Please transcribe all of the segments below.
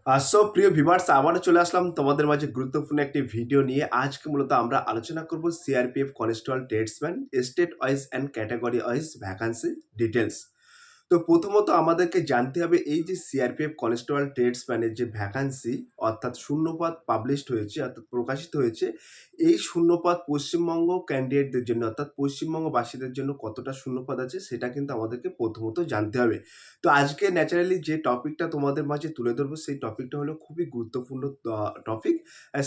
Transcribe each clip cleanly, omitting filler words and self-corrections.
প্রিয় ভিউয়ার্স আবারও চলে আসলাম তোমাদের মাঝে গুরুত্বপূর্ণ একটি ভিডিও নিয়ে। আজকে মূলত আমরা আলোচনা করব CRPF constable tradesman state wise and category wise vacancy details. তো প্রথমত আমাদেরকে জানতে হবে এই যে সিআরপিএফ কনস্টেবল ট্রেডসম্যানের যে ভ্যাকান্সি অর্থাৎ শূন্যপদ পাবলিশড হয়েছে অর্থাৎ প্রকাশিত হয়েছে, এই শূন্যপদ পশ্চিমবঙ্গ ক্যান্ডিডেটদের জন্য অর্থাৎ পশ্চিমবঙ্গবাসীদের জন্য কতটা শূন্যপদ আছে সেটা কিন্তু আমাদেরকে প্রথমত জানতে হবে। তো আজকে ন্যাচারালি যে টপিকটা তোমাদের মাঝে তুলে ধরবো সেই টপিকটা হলো খুবই গুরুত্বপূর্ণ টপিক।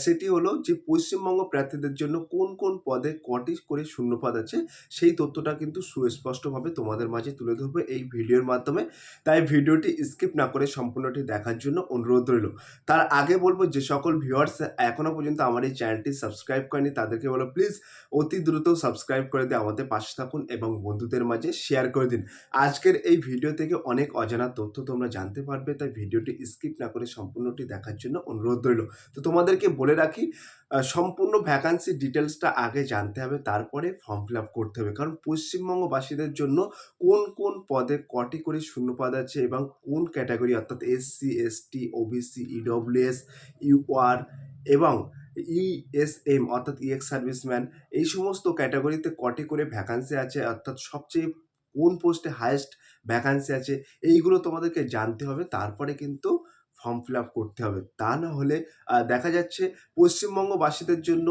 সেটি হলো যে পশ্চিমবঙ্গ প্রার্থীদের জন্য কোন কোন পদে কটি করে শূন্যপদ আছে সেই তথ্যটা কিন্তু সুস্পষ্টভাবে তোমাদের মাঝে তুলে ধরবো এই ভিডিওর মাধ্যমে। তাই ভিডিওটি স্কিপ না করে সম্পূর্ণটি দেখার জন্য অনুরোধ রইল। তার আগে বলবো যে সকল ভিউয়ার্স এখনো পর্যন্ত আমার এই চ্যানেলটি সাবস্ক্রাইব করেনি তাদেরকে বলো প্লিজ অতি দ্রুত সাবস্ক্রাইব করে দিয়ে আমাদের পাশে থাকুন এবং বন্ধুদের মাঝে শেয়ার করে দিন। আজকের এই ভিডিও থেকে অনেক অজানা তথ্য তোমরা জানতে পারবে, তাই ভিডিওটি স্কিপ না করে সম্পূর্ণটি দেখার জন্য অনুরোধ রইল। তো তোমাদেরকে বলে রাখি, সম্পূর্ণ ভ্যাকান্সি ডিটেলসটা আগে জানতে হবে, তারপরে ফর্ম ফিল আপ করতে হবে। কারণ পশ্চিমবঙ্গবাসীদের জন্য কোন কোন পদে কটি করে শূন্যপদ আছে এবং কোন ক্যাটাগরি অর্থাৎ SC ST OBC EWS UR এবং ইএসএম অর্থাৎ ইএক্স সার্ভিসম্যান, এই সমস্ত ক্যাটাগরিতে কটি করে ভ্যাকান্সি আছে অর্থাৎ সবচেয়ে কোন পোস্টে হায়েস্ট ভ্যাকান্সি আছে এইগুলো তোমাদেরকে জানতে হবে, তারপরে কিন্তু ফর্ম ফিল আপ করতে হবে। তা না হলে দেখা যাচ্ছে পশ্চিমবঙ্গবাসীদের জন্য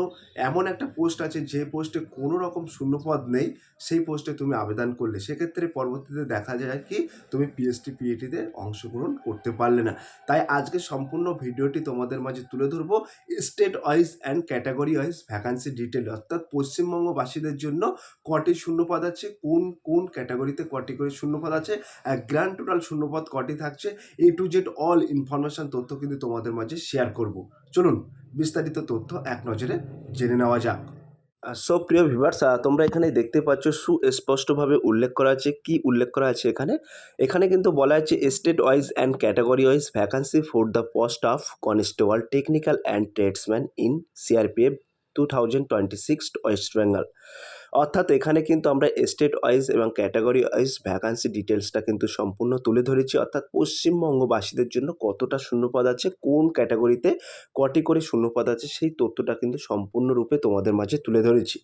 এমন একটা পোস্ট আছে যে পোস্টে কোনো রকম শূন্যপদ নেই, সেই পোস্টে তুমি আবেদন করলে সেক্ষেত্রে পরবর্তীতে দেখা যায় কি তুমি পিএসটি পিএটিতে অংশগ্রহণ করতে পারলে না। তাই আজকে সম্পূর্ণ ভিডিওটি তোমাদের মাঝে তুলে ধরবো state wise and category wise vacancy detail অর্থাৎ পশ্চিমবঙ্গবাসীদের জন্য কটি শূন্যপদ আছে, কোন কোন ক্যাটাগরিতে কটি করে শূন্যপদ আছে, গ্র্যান্ড টোটাল শূন্যপদ কটি থাকছে, এ টু জেড অল ইনফরমেশন তথ্য কিন্তু তোমাদের মাঝে শেয়ার করব। চলুন বিস্তারিত তথ্য এক নজরে জেনে নেওয়া যাক। প্রিয় ভিউয়ার্স, তোমরা এখানে দেখতে পাচ্ছ সুস্পষ্টভাবে উল্লেখ করা আছে। কি উল্লেখ করা আছে এখানে? এখানে কিন্তু বলা আছে state wise and category wise vacancy for the post of constable technical and tradesman in CRPF 2026 West Bengal. অর্থাৎ এখানে কিন্তু আমরা স্টেট ওয়াইজ এবং ক্যাটাগরি ওয়াইজ ভ্যাকান্সি ডিটেলসটা কিন্তু সম্পূর্ণ তুলে ধরেছি, অর্থাৎ পশ্চিমবঙ্গবাসীদের জন্য কতটা শূন্যপদ আছে, কোন ক্যাটাগরিতে কটি করে শূন্যপদ আছে সেই তথ্যটা কিন্তু সম্পূর্ণরূপে তোমাদের মাঝে তুলে ধরেছি।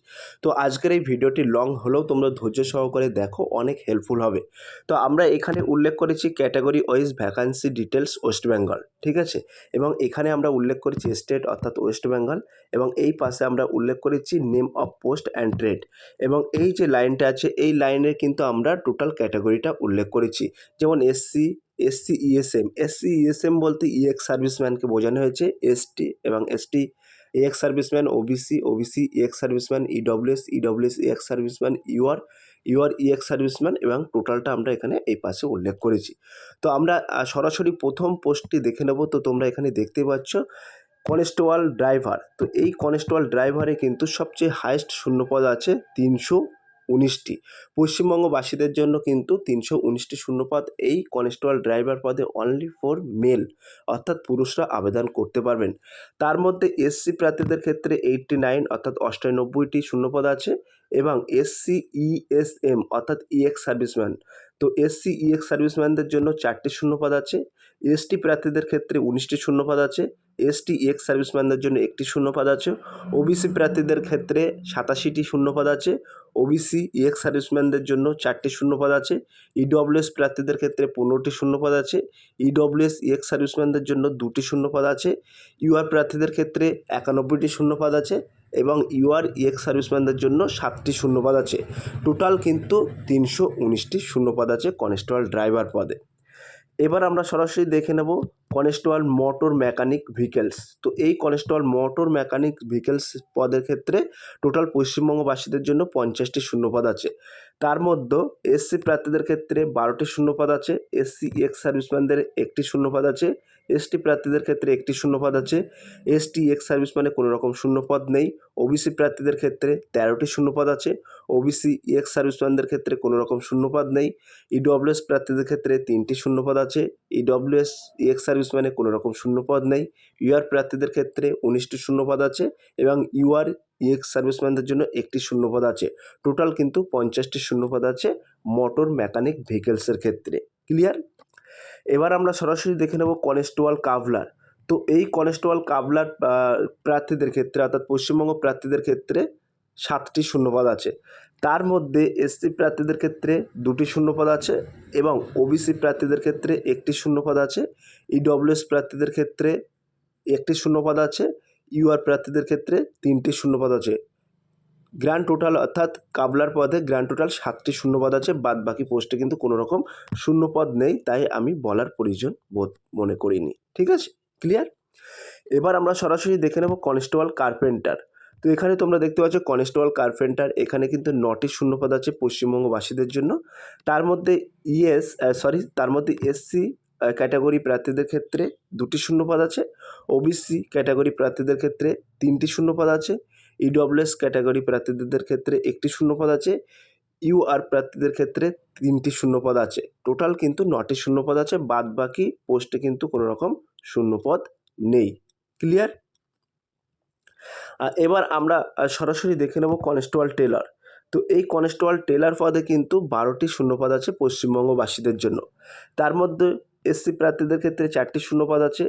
তো আজকের এই ভিডিওটি লং হলেও তোমরা ধৈর্য সহকারে দেখো, অনেক হেল্পফুল হবে। তো আমরা এখানে উল্লেখ করেছি category wise vacancy details West Bengal, ঠিক আছে, এবং এখানে আমরা উল্লেখ করেছি স্টেট অর্থাৎ ওয়েস্ট বেঙ্গল, এবং এই পাশে আমরা উল্লেখ করেছি name of post and trade, এবং এই যে লাইনটা আছে এই লাইনের কিন্তু আমরা টোটাল ক্যাটাগরিটা উল্লেখ করেছি। যেমন এসসি ইএসএম বলতে ইএক্স সার্ভিসম্যানকে বোঝানো হয়েছে, এসটি এবং ST ex serviceman, OBC ex serviceman, EWS ex serviceman, UR ex serviceman, এবং টোটালটা আমরা এখানে এই পাশে উল্লেখ করেছি। তো আমরা সরাসরি প্রথম পোস্টটি দেখে নেব। তো তোমরা এখানে দেখতে পাচ্ছ কনস্টেবল ড্রাইভার। তো এই কনস্টেবল ড্রাইভারে কিন্তু সবচেয়ে হায়েস্ট শূন্যপদ আছে 319টি। পশ্চিমবঙ্গবাসীদের জন্য কিন্তু 319টি শূন্যপদ। এই কনস্টেবল ড্রাইভার পদে অনলি ফর মেল অর্থাৎ পুরুষরা আবেদন করতে পারবেন। তার মধ্যে এসসি প্রার্থীদের ক্ষেত্রে 89 অর্থাৎ 98টি শূন্যপদ আছে, এবং এসসি ইএসএম অর্থাৎ ইএক্স সার্ভিসম্যান, তো এসসি ইএক্স সার্ভিসম্যানদের জন্য 4টি শূন্যপদ আছে। এসটি প্রার্থীদের ক্ষেত্রে 19টি শূন্যপদ আছে। এসটি এক্স সার্ভিসম্যানদের জন্য 1টি শূন্যপদ আছে। ওবিসি প্রার্থীদের ক্ষেত্রে 87টি শূন্যপদ আছে। ওবিসি এক্স সার্ভিসম্যানদের জন্য 4টি শূন্যপদ আছে। ইডব্লিউএস প্রার্থীদের ক্ষেত্রে 15টি শূন্যপদ আছে। ইডব্লিউএস এক্স সার্ভিসম্যানদের জন্য 2টি শূন্যপদ আছে। ইউআর প্রার্থীদের ক্ষেত্রে 91টি শূন্যপদ আছে, এবং ইউআর এক্স সার্ভিসম্যানদের জন্য 7টি শূন্যপদ আছে। টোটাল কিন্তু 319টি শূন্যপদ আছে কনস্টেবল ড্রাইভার পদে। এবার আমরা সরাসরি দেখে নেব কনস্টেবল মোটর মেকানিক ভেহিকেলস। তো এই কনস্টেবল মোটর মেকানিক ভেহিকেলস পদের ক্ষেত্রে টোটাল পশ্চিমবঙ্গবাসীদের জন্য 50টি শূন্যপদ আছে। তার মধ্যে এসসি প্রার্থীদের ক্ষেত্রে 12টি শূন্যপদ আছে। এসসি এক্স সার্ভিসম্যানদের 1টি শূন্যপদ আছে। এসটি প্রার্থীদের ক্ষেত্রে 1টি শূন্যপদ আছে। এসটি এক্স সার্ভিসম্যানে কোনো রকম শূন্যপদ নেই। ওবিসি প্রার্থীদের ক্ষেত্রে 13টি শূন্যপদ আছে। ওবিসি এক্স সার্ভিসম্যানদের ক্ষেত্রে কোনো রকম শূন্যপদ নেই। ইডব্লিউএস প্রার্থীদের ক্ষেত্রে 3টি শূন্যপদ আছে। ইডব্লিউএস এক্স সার্ভিসম্যানে কোনো রকম শূন্যপদ নেই। ইউআর প্রার্থীদের ক্ষেত্রে 19টি শূন্যপদ আছে, এবং ইউআর এক্স সার্ভিসম্যানদের জন্য 1টি শূন্যপদ আছে। টোটাল কিন্তু 50টি শূন্যপদ আছে মোটর মেকানিক ভেহিকেলসের ক্ষেত্রে। ক্লিয়ার? এবার আমরা সরাসরি দেখে নেব কনস্টেবল কাভলার। তো এই কনস্টেবল কাভলার প্রার্থীদের ক্ষেত্রে অর্থাৎ পশ্চিমবঙ্গ প্রার্থীদের ক্ষেত্রে 7টি শূন্যপদ আছে। তার মধ্যে এসসি প্রার্থীদের ক্ষেত্রে 2টি শূন্যপদ আছে এবং ওবিসি প্রার্থীদের ক্ষেত্রে 1টি শূন্যপদ আছে, ইডব্লিউএস প্রার্থীদের ক্ষেত্রে 1টি শূন্যপদ আছে, ইউআর প্রার্থীদের ক্ষেত্রে 3টি শূন্যপদ আছে। গ্র্যান্ড টোটাল অর্থাৎ কাভলার পদে গ্র্যান্ড টোটাল 7টি শূন্যপদ আছে, বাদ বাকি পোস্টে কিন্তু কোনো রকম শূন্যপদ নেই, তাই আমি বলার প্রয়োজন বোধ মনে করিনি। ঠিক আছে, ক্লিয়ার? এবার আমরা সরাসরি দেখে নেব কনস্টেবল কার্পেন্টার। তো এখানে তোমরা দেখতে পাচ্ছ কনস্টেবল কার্পেন্টার, এখানে কিন্তু 9টি শূন্যপদ আছে পশ্চিমবঙ্গবাসীদের জন্য। তার মধ্যে তার মধ্যে এসসি ক্যাটাগরি প্রার্থীদের ক্ষেত্রে 2টি শূন্যপদ আছে, ওবিসি ক্যাটাগরি প্রার্থীদের ক্ষেত্রে 3টি শূন্যপদ আছে, ইডব্লিউএস ক্যাটাগরি প্রার্থীদের ক্ষেত্রে 1টি শূন্যপদ আছে, ইউআর প্রার্থীদের ক্ষেত্রে 3টি শূন্যপদ আছে। টোটাল কিন্তু 9টি শূন্যপদ আছে, বাদ বাকি পোস্টে কিন্তু কোনো রকম শূন্যপদ নেই। ক্লিয়ার? এবার আমরা সরাসরি দেখে নেব কনস্টেবল টেলার। তো এই কনস্টেবল টেলার পদে কিন্তু 12টি শূন্যপদ আছে পশ্চিমবঙ্গবাসীদের জন্য। তার মধ্যে এসসি প্রার্থীদের ক্ষেত্রে 4টি শূন্যপদ আছে,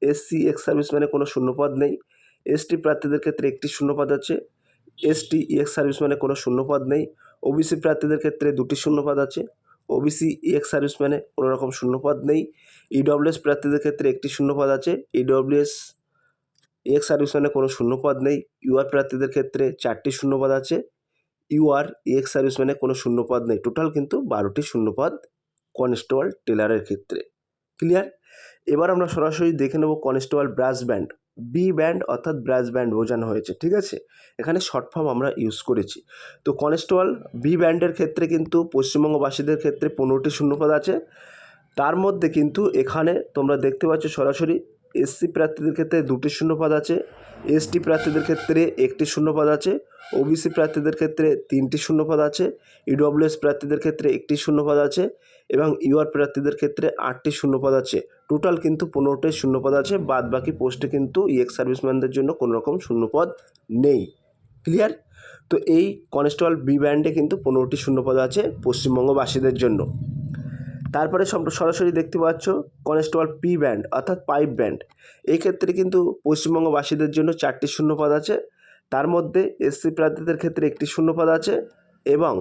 এসসি এক্স সার্ভিসম্যানে কোনো শূন্যপদ নেই, এসটি প্রার্থীদের ক্ষেত্রে 1টি শূন্যপদ আছে, এসটি এক্স সার্ভিসম্যানে কোনো শূন্যপদ নেই, ওবিসি প্রার্থীদের ক্ষেত্রে 2টি শূন্যপদ আছে, ওবিসি এক্স সার্ভিসম্যানে কোনো রকম শূন্যপদ নেই, ইডব্লিউএস প্রার্থীদের ক্ষেত্রে 1টি শূন্যপদ আছে, ইডব্লিউএস এক্স সার্ভিসম্যানে কোনো শূন্যপদ নেই, ইউআর প্রার্থীদের ক্ষেত্রে 4টি শূন্যপদ আছে, ইউআর এক্স সার্ভিসম্যানে কোনো শূন্যপদ নেই। টোটাল কিন্তু 12টি শূন্যপদ কনস্টেবল টেলারের ক্ষেত্রে। ক্লিয়ার? এবার আমরা সরাসরি দেখে নেব constable brass band. B band অর্থাৎ ব্রাস ব্যান্ড বোঝানো হয়েছে, ঠিক আছে? এখানে শর্ট ফর্ম আমরা ইউজ করেছি। তো কনস্টেবল বি ব্যান্ডের ক্ষেত্রে কিন্তু পশ্চিমবঙ্গবাসীদের ক্ষেত্রে 15টি শূন্যপদ আছে। তার মধ্যে কিন্তু এখানে তোমরা দেখতে পাচ্ছ সরাসরি এসসি প্রার্থীদের ক্ষেত্রে 2টি শূন্যপদ আছে, এসটি প্রার্থীদের ক্ষেত্রে 1টি শূন্যপদ আছে, ওবিসি প্রার্থীদের ক্ষেত্রে 3টি শূন্যপদ আছে, ইডব্লিউএস প্রার্থীদের ক্ষেত্রে 1টি শূন্যপদ আছে এবং ইউআর প্রার্থীদের ক্ষেত্রে 8টি শূন্যপদ আছে। টোটাল কিন্তু 15টি শূন্যপদ আছে, বাদ বাকি পোস্টে কিন্তু এক্স সার্ভিসম্যানদের জন্য কোনো রকম শূন্যপদ নেই। ক্লিয়ার? তো এই কনস্টেবল বি ব্যান্ডে কিন্তু 15টি শূন্যপদ আছে পশ্চিমবঙ্গবাসীদের জন্য। তারপরে সরাসরি দেখতে পাচ্ছ কনস্টেবল পি ব্যান্ড অর্থাৎ পাইপ ব্যান্ড। এই ক্ষেত্রে কিন্তু পশ্চিমবঙ্গবাসীদের জন্য 4টি শূন্যপদ আছে। তার মধ্যে এসসি প্রার্থীদের ক্ষেত্রে 1টি শূন্যপদ আছে এবং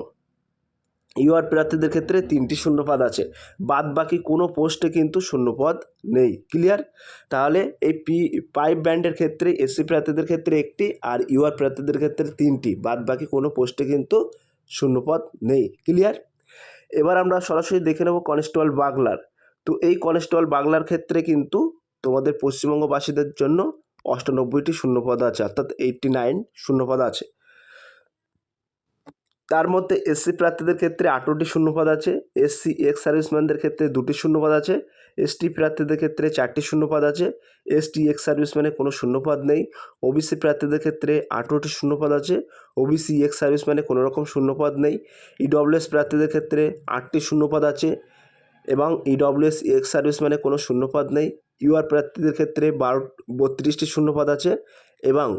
ইউআর প্রার্থীদের ক্ষেত্রে 3টি শূন্যপদ আছে, বাদ বাকি কোনো পোস্টে কিন্তু শূন্যপদ নেই। ক্লিয়ার? তাহলে এই পাইপ ব্যান্ডের ক্ষেত্রে এসসি প্রার্থীদের ক্ষেত্রে 1টি আর ইউআর প্রার্থীদের ক্ষেত্রে 3টি, বাদ বাকি কোনো পোস্টে কিন্তু শূন্যপদ নেই। ক্লিয়ার? এবার আমরা সরাসরি দেখে নেব কনস্টেবল বাগলার। তো এই কনস্টেবল বাগলার ক্ষেত্রে কিন্তু তোমাদের পশ্চিমবঙ্গবাসীদের জন্য 98টি শূন্যপদ আছে, অর্থাৎ 89 শূন্যপদ আছে। তার মধ্যে এসসি প্রার্থীদের ক্ষেত্রে 18টি শূন্যপদ আছে, এসসি এক্স সার্ভিসম্যানদের ক্ষেত্রে 2টি শূন্যপদ আছে, এসটি প্রার্থীদের ক্ষেত্রে 4টি শূন্যপদ আছে, এসটি এক্স সার্ভিসম্যানে কোনো শূন্যপদ নেই, ওবিসি প্রার্থীদের ক্ষেত্রে 18টি শূন্যপদ আছে, ওবিসি এক্স সার্ভিসম্যানে কোনো রকম শূন্যপদ নেই, ইডব্লিউএস প্রার্থীদের ক্ষেত্রে 8টি শূন্যপদ আছে এবং ইডব্লিউএস এক্স সার্ভিসম্যানে কোনো শূন্যপদ নেই, ইউআর প্রার্থীদের ক্ষেত্রে 32টি শূন্যপদ আছে এবং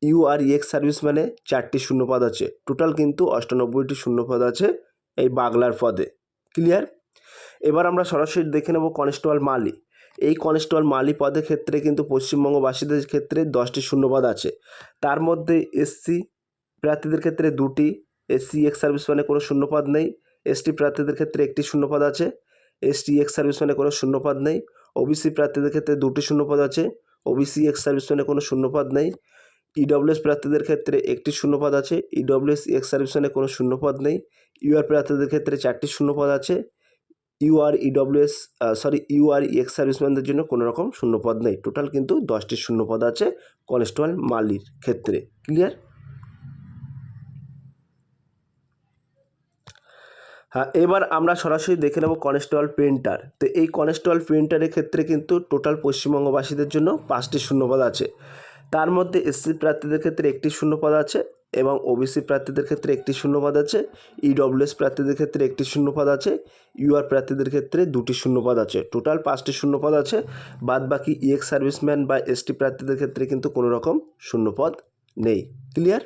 ইউআর এক্স সার্ভিসম্যানে 4টি শূন্যপদ আছে। টোটাল কিন্তু 98টি শূন্যপদ আছে এই বাগলার পদে। ক্লিয়ার? এবার আমরা সরাসরি দেখে নেব কনস্টেবল মালি। এই কনস্টেবল মালি পদের ক্ষেত্রে কিন্তু পশ্চিমবঙ্গবাসীদের ক্ষেত্রে 10টি শূন্যপদ আছে। তার মধ্যে এসসি প্রার্থীদের ক্ষেত্রে 2টি, এসসি এক্স সার্ভিসম্যানে কোনো শূন্যপদ নেই, এসটি প্রার্থীদের ক্ষেত্রে 1টি শূন্যপদ আছে, এসটি এক্স সার্ভিসম্যানে কোনো শূন্যপদ নেই, ওবিসি প্রার্থীদের ক্ষেত্রে 2টি শূন্যপদ আছে, ওবিসি এক্স সার্ভিসম্যানে কোনো শূন্যপদ নেই, ইডব্লিউএস প্রার্থীদের ক্ষেত্রে 1টি শূন্যপদ আছে, ইডব্লিউএস এক্স সার্ভিসম্যানে কোনো শূন্যপদ নেই, ইউআর প্রার্থীদের ক্ষেত্রে 4টি শূন্যপদ আছে, ইউআর এক্স সার্ভিসম্যানদের জন্য কোনো রকম শূন্যপদ নেই। টোটাল কিন্তু 10টি শূন্যপদ আছে কনস্টেবল মালির ক্ষেত্রে। ক্লিয়ার? হ্যাঁ, এবার আমরা সরাসরি দেখে নেব কনস্টেবল পেন্টার। তো এই কনস্টেবল পেন্টারের ক্ষেত্রে কিন্তু টোটাল পশ্চিমবঙ্গবাসীদের জন্য 5টি শূন্যপদ আছে। তার মধ্যে এসসি প্রার্থীদের ক্ষেত্রে 1টি শূন্যপদ আছে এবং ওবিসি প্রার্থীদের ক্ষেত্রে 1টি শূন্যপদ আছে, ইডব্লিউএস প্রার্থীদের ক্ষেত্রে 1টি শূন্যপদ আছে, ইউআর প্রার্থীদের ক্ষেত্রে 2টি শূন্যপদ আছে। টোটাল 5টি শূন্যপদ আছে, বাদ বাকি এক্স সার্ভিসম্যান বা এসটি প্রার্থীদের ক্ষেত্রে কিন্তু কোনো রকম শূন্যপদ নেই। ক্লিয়ার?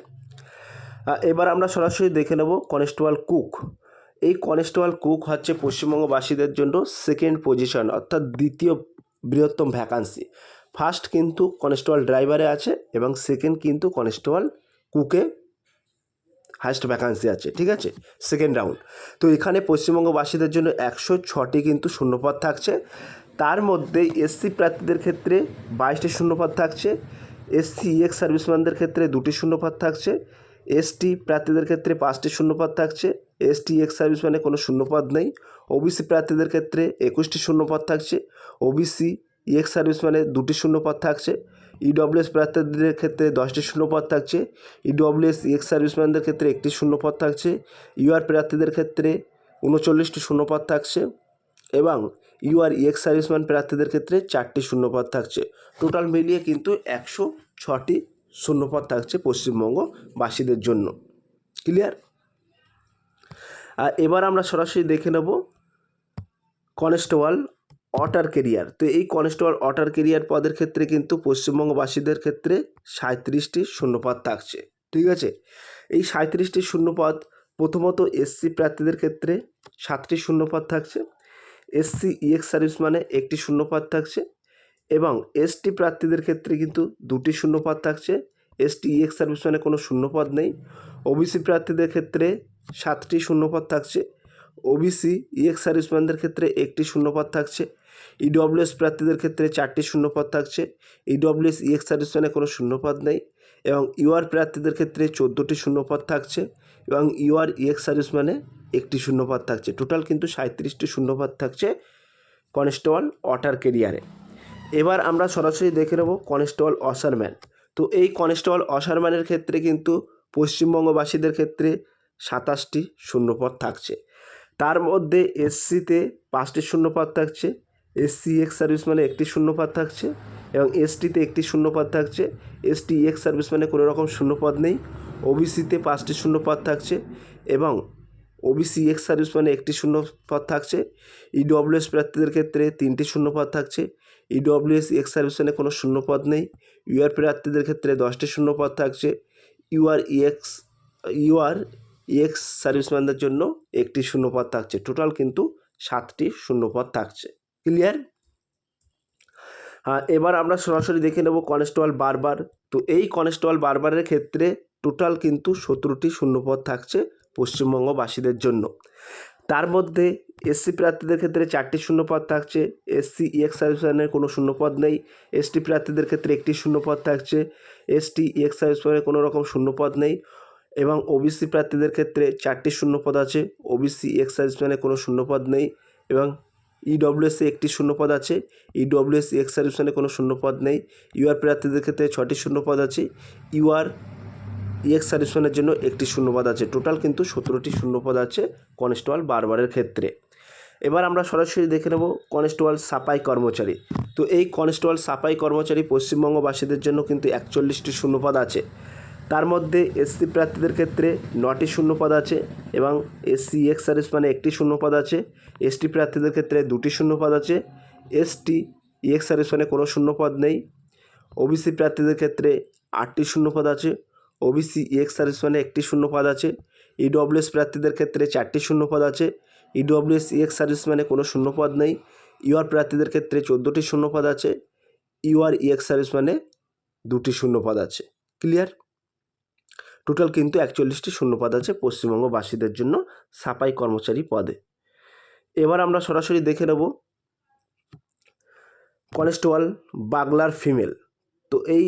এবার আমরা সরাসরি দেখে নেব কনস্টেবল কুক। এই কনস্টেবল কুক হচ্ছে পশ্চিমবঙ্গবাসীদের জন্য সেকেন্ড পজিশন, অর্থাৎ দ্বিতীয় বৃহত্তম ভ্যাকান্সি। ফার্স্ট কিন্তু কনস্টেবল ড্রাইভারে আছে এবং সেকেন্ড কিন্তু কনস্টেবল কুকে হাইস্ট ভ্যাকান্সি আছে, ঠিক আছে, সেকেন্ড রাউন্ড। তো এখানে পশ্চিমবঙ্গবাসীদের জন্য 106টি কিন্তু শূন্যপদ থাকছে। তার মধ্যে এসসি প্রার্থীদের ক্ষেত্রে 22টি শূন্যপদ থাকছে, এসসি এক্স সার্ভিসম্যানদের ক্ষেত্রে 2টি শূন্যপদ থাকছে, এসটি প্রার্থীদের ক্ষেত্রে 5টি শূন্যপদ থাকছে, এসটি এক্স সার্ভিসম্যানে কোনো শূন্যপদ নেই, ওবিসি প্রার্থীদের ক্ষেত্রে 21টি শূন্যপদ থাকছে, ওবিসি এক্স সার্ভিসম্যানে 2টি শূন্যপদ থাকছে, ইডব্লিউএস প্রার্থীদের ক্ষেত্রে 10টি শূন্যপদ থাকছে, ইডব্লিউএস এক্স সার্ভিসম্যানদের ক্ষেত্রে 1টি শূন্যপদ থাকছে, ইউআর প্রার্থীদের ক্ষেত্রে 39টি শূন্যপদ থাকছে এবং ইউআর এক্স সার্ভিসম্যান প্রার্থীদের ক্ষেত্রে 4টি শূন্যপদ থাকছে। টোটাল মিলিয়ে কিন্তু 106টি শূন্যপদ থাকছে পশ্চিমবঙ্গবাসীদের জন্য। ক্লিয়ার? আর এবার আমরা সরাসরি দেখে নেব কনস্টেবল অটার কেরিয়ার। তো এই কনস্টেবল অটার কেরিয়ার পদের ক্ষেত্রে কিন্তু পশ্চিমবঙ্গবাসীদের ক্ষেত্রে 37টি শূন্যপদ থাকছে, ঠিক আছে। এই 37টি শূন্যপদ প্রথমত এসসি প্রার্থীদের ক্ষেত্রে 7টি শূন্যপদ থাকছে, এসসি এক্স সার্ভিসম্যানে 1টি শূন্যপদ থাকছে এবং এসটি প্রার্থীদের ক্ষেত্রে কিন্তু 2টি শূন্যপদ থাকছে, এসটি এক্স সার্ভিসম্যানে কোনো শূন্যপদ নেই, ওবিসি প্রার্থীদের ক্ষেত্রে 7টি শূন্যপদ থাকছে, ওবিসি এক্স সার্ভিসম্যানদের ক্ষেত্রে 1টি শূন্যপদ থাকছে, ইডব্লিউএস প্রার্থীদের ক্ষেত্রে 4টি শূন্যপদ থাকছে, ইডব্লিউএস এক্স সার্ভিসম্যানে কোনো শূন্যপদ নেই এবং ইউআর প্রার্থীদের ক্ষেত্রে 14টি শূন্যপদ থাকছে এবং ইউআর এক্স সার্ভিসম্যানে 1টি শূন্যপদ থাকছে। টোটাল কিন্তু 37টি শূন্যপদ থাকছে কনস্টেবল অটার কেরিয়ারে। এবার আমরা সরাসরি দেখে নেব কনস্টেবল অসারম্যান। তো এই কনস্টেবল অসারম্যানের ক্ষেত্রে কিন্তু পশ্চিমবঙ্গবাসীদের ক্ষেত্রে 27টি শূন্যপদ থাকছে। তার মধ্যে এসসিতে 5টি শূন্যপদ থাকছে, এসসি এক্স সার্ভিসম্যানে 1টি শূন্যপদ থাকছে এবং এসটিতে 1টি শূন্যপদ থাকছে, এসটি এক্স সার্ভিসম্যানে কোনো রকম শূন্যপদ নেই, ওবিসিতে 5টি শূন্যপদ থাকছে এবং ওবিসি এক্স সার্ভিসম্যানে 1টি শূন্যপদ থাকছে, ইডব্লিউএস প্রার্থীদের ক্ষেত্রে 3টি শূন্যপদ থাকছে, ইডব্লিউএস এক্স সার্ভিসম্যানে কোনো শূন্যপদ নেই, ইউআর প্রার্থীদের ক্ষেত্রে 10টি শূন্যপদ থাকছে, ইউআর এক্স সার্ভিসম্যানদের জন্য 1টি শূন্যপদ থাকছে। টোটাল কিন্তু 7টি শূন্যপদ থাকছে। ক্লিয়ার? এবার আমরা সরাসরি দেখে নেব কনস্টেবল বারবার। তো এই কনস্টেবল বারবারের ক্ষেত্রে টোটাল কিন্তু 17টি শূন্যপদ থাকছে পশ্চিমবঙ্গবাসীদের জন্য। তার মধ্যে এসসি প্রার্থীদের ক্ষেত্রে 4টি শূন্যপদ থাকছে, এসসি এক্স সার্ভিসম্যানের কোনো শূন্যপদ নেই, এসটি প্রার্থীদের ক্ষেত্রে 1টি শূন্যপদ থাকছে, এসটি এক্স সার্ভিসম্যানের কোনো রকম শূন্যপদ নেই এবং ওবিসি প্রার্থীদের ক্ষেত্রে 4টি শূন্যপদ আছে, ওবিসি এক্স সার্ভিসম্যানের কোনো শূন্যপদ নেই এবং ইডব্লিউএসে 1টি শূন্যপদ আছে, ইডব্লিউএস এক্স সার্ভিসম্যানে কোনো শূন্যপদ নেই, ইউআর প্রার্থীদের ক্ষেত্রে 6টি শূন্যপদ আছে, ইউআর এক্স সার্ভিসম্যানের জন্য 1টি শূন্যপদ আছে। টোটাল কিন্তু 17টি শূন্যপদ আছে কনস্টেবল বারবারের ক্ষেত্রে। এবার আমরা সরাসরি দেখে নেব কনস্টেবল সাফাই কর্মচারী। তো এই কনস্টেবল সাফাই কর্মচারী পশ্চিমবঙ্গবাসীদের জন্য কিন্তু 41টি শূন্যপদ আছে। তার মধ্যে এসসি প্রার্থীদের ক্ষেত্রে 9টি শূন্যপদ আছে এবং এসসি এক্স সার্ভিসম্যানে 1টি শূন্যপদ আছে, এসটি প্রার্থীদের ক্ষেত্রে 2টি শূন্যপদ আছে, এসটি এক্স সার্ভিসম্যানে কোনো শূন্যপদ নেই, ওবিসি প্রার্থীদের ক্ষেত্রে 8টি শূন্যপদ আছে, ওবিসি এক্স সার্ভিসম্যানে 1টি শূন্যপদ আছে, ইডব্লিউএস প্রার্থীদের ক্ষেত্রে 4টি শূন্যপদ আছে, ইডব্লিউএস এক্স সার্ভিসম্যানে কোনো শূন্যপদ নেই, ইউআর প্রার্থীদের ক্ষেত্রে 14টি শূন্যপদ আছে, ইউআর এক্স সার্ভিসম্যানে 2টি শূন্যপদ আছে। ক্লিয়ার? টোটাল কিন্তু 41টি শূন্যপদ আছে পশ্চিমবঙ্গবাসীদের জন্য সাফাই কর্মচারী পদে। এবার আমরা সরাসরি দেখে নেব কনস্টেবল বাগলার ফিমেল। তো এই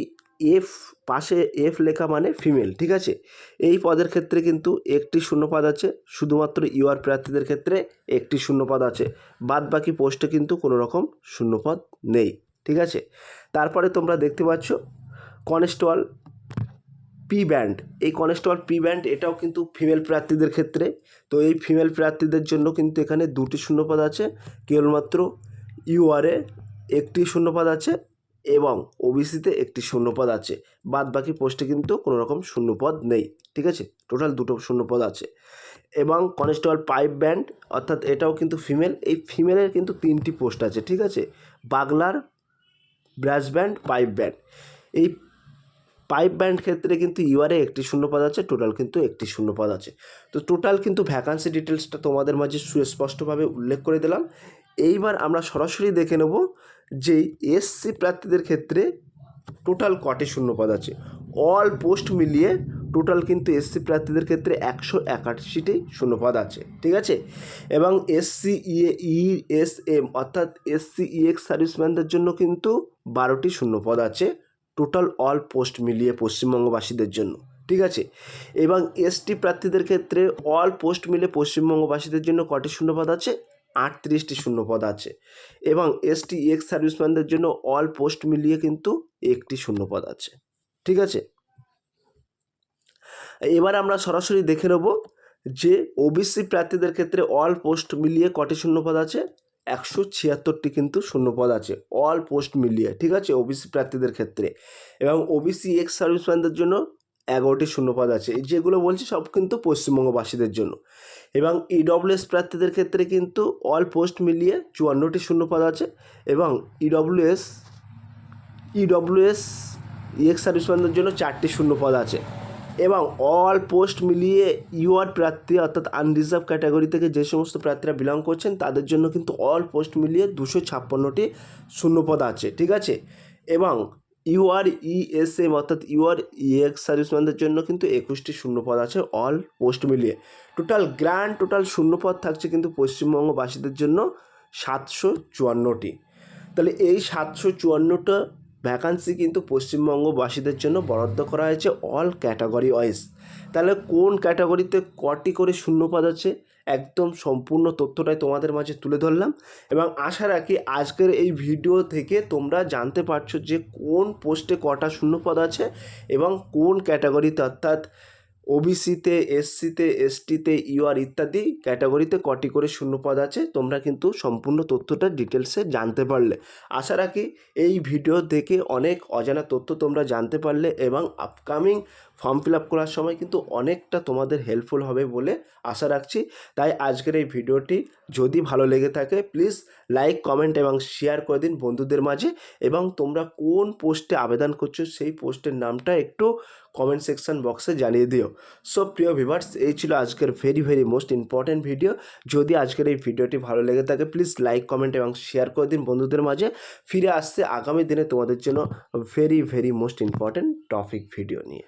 পাশে এফ লেখা মানে ফিমেল, ঠিক আছে। এই পদের ক্ষেত্রে কিন্তু 1টি শূন্যপদ আছে, শুধুমাত্র ইউআর প্রার্থীদের ক্ষেত্রে 1টি শূন্যপদ আছে, বাদ বাকি পোস্টে কিন্তু কোনো রকম শূন্যপদ নেই, ঠিক আছে। তারপরে তোমরা দেখতে পাচ্ছ কনস্টেবল পি ব্যান্ড। এই কনস্টেবল পি ব্যান্ড এটাও কিন্তু ফিমেল প্রার্থীদের ক্ষেত্রে। তো এই ফিমেল প্রার্থীদের জন্য কিন্তু এখানে 2টি শূন্যপদ আছে, কেবলমাত্র ইউআরে 1টি শূন্যপদ আছে এবং ওবিসিতে 1টি শূন্যপদ আছে, বাদ বাকি পোস্টে কিন্তু কোনো রকম শূন্যপদ নেই, ঠিক আছে। টোটাল 2টো শূন্যপদ আছে। এবং কনস্টেবল পাইপ ব্যান্ড, অর্থাৎ এটাও কিন্তু ফিমেল। এই ফিমেলের কিন্তু 3টি পোস্ট আছে, ঠিক আছে, বাগলার, ব্রাস ব্যান্ড, পাইপ ব্যান্ড। এই পাইপ ব্যান্ড ক্ষেত্রে কিন্তু ইউআরে একটি শূন্যপদ আছে, টোটাল কিন্তু একটি শূন্যপদ আছে। তো টোটাল কিন্তু ভ্যাকান্সি ডিটেলসটা তোমাদের মাঝে সুস্পষ্টভাবে উল্লেখ করে দিলাম। এইবার আমরা সরাসরি দেখে নেব যে এসসি প্রার্থীদের ক্ষেত্রে টোটাল কটি শূন্যপদ আছে। অল পোস্ট মিলিয়ে টোটাল কিন্তু এসসি প্রার্থীদের ক্ষেত্রে 181টি শূন্যপদ আছে, ঠিক আছে। এবং এসসি ইএসএম অর্থাৎ এসসি ইএক্স সার্ভিসম্যানদের জন্য কিন্তু 12টি শূন্যপদ আছে টোটাল অল পোস্ট মিলিয়ে পশ্চিমবঙ্গবাসীদের জন্য, ঠিক আছে। এবং এসটি প্রার্থীদের ক্ষেত্রে অল পোস্ট মিলে পশ্চিমবঙ্গবাসীদের জন্য কটি শূন্যপদ আছে? 38টি শূন্যপদ আছে। এবং এসটি এক্স সার্ভিসম্যানদের জন্য অল পোস্ট মিলিয়ে কিন্তু একটি শূন্যপদ আছে, ঠিক আছে। এবার আমরা সরাসরি দেখে নেব যে ওবিসি প্রার্থীদের ক্ষেত্রে অল পোস্ট মিলিয়ে কটি শূন্যপদ আছে? 176টি কিন্তু শূন্যপদ আছে অল পোস্ট মিলিয়ে, ঠিক আছে, ওবিসি প্রার্থীদের ক্ষেত্রে। এবং ওবিসি এক্স সার্ভিসম্যানদের জন্য 11টি শূন্যপদ আছে। এই যেগুলো বলছি সব কিন্তু পশ্চিমবঙ্গবাসীদের জন্য। এবং ইডব্লিউএস প্রার্থীদের ক্ষেত্রে কিন্তু অল পোস্ট মিলিয়ে 54টি শূন্যপদ আছে। এবং ইডব্লিউএস এক্স সার্ভিসম্যানদের জন্য 4টি শূন্যপদ আছে। এবং অল পোস্ট মিলিয়ে ইউআর প্রার্থী অর্থাৎ আনরিজার্ভ ক্যাটাগরি থেকে যে সমস্ত প্রার্থীরা বিলং করছেন তাদের জন্য কিন্তু অল পোস্ট মিলিয়ে 256টি শূন্যপদ আছে, ঠিক আছে। এবং ইউআর ইএসএম অর্থাৎ ইউআর ইএক্স সার্ভিসম্যানদের জন্য কিন্তু 21টি শূন্যপদ আছে অল পোস্ট মিলিয়ে। টোটাল শূন্যপদ থাকছে কিন্তু পশ্চিমবঙ্গবাসীদের জন্য 754টি। তাহলে এই 754টা ভ্যাকান্সি কিন্তু পশ্চিমবঙ্গবাসীদের জন্য বরাদ্দ করা হয়েছে অল ক্যাটাগরি ওয়াইজ। তাহলে কোন ক্যাটাগরিতে কটি করে শূন্যপদ আছে একদম সম্পূর্ণ তথ্যটাই তোমাদের মাঝে তুলে ধরলাম। এবং আশা রাখি আজকের এই ভিডিও থেকে তোমরা জানতে পারছো যে কোন পোস্টে কটা শূন্যপদ আছে এবং কোন ক্যাটাগরিতে অর্থাৎ ওবিসিতে, এসসিতে, এসটিতে, ইউআর ইত্যাদি ক্যাটাগরিতে কটি করে শূন্যপদ আছে তোমরা কিন্তু সম্পূর্ণ তথ্যটা ডিটেলসে জানতে পারলে। আশা রাখি এই ভিডিও দেখে অনেক অজানা তথ্য তোমরা জানতে পারলে এবং আপকামিং ফর্ম ফিল আপ করার সময় কিন্তু অনেকটা তোমাদের হেল্পফুল হবে বলে আশা রাখছি। তাই আজকের এই ভিডিওটি যদি ভালো লেগে থাকে প্লিজ লাইক, কমেন্ট এবং শেয়ার করে দিন বন্ধুদের মাঝে। এবং তোমরা কোন পোস্টে আবেদন করছো সেই পোস্টের নামটা একটু কমেন্ট সেকশন বক্সে জানিয়ে দিও। সো প্রিয় ভিউয়ার্স, এই ছিল আজকের ভেরি মোস্ট ইম্পর্ট্যান্ট ভিডিও। যদি আজকের এই ভিডিওটি ভালো লেগে থাকে প্লিজ লাইক, কমেন্ট এবং শেয়ার করে দিন বন্ধুদের মাঝে। ফিরে আসছে আগামী দিনে তোমাদের জন্য very most important topic video নিয়ে।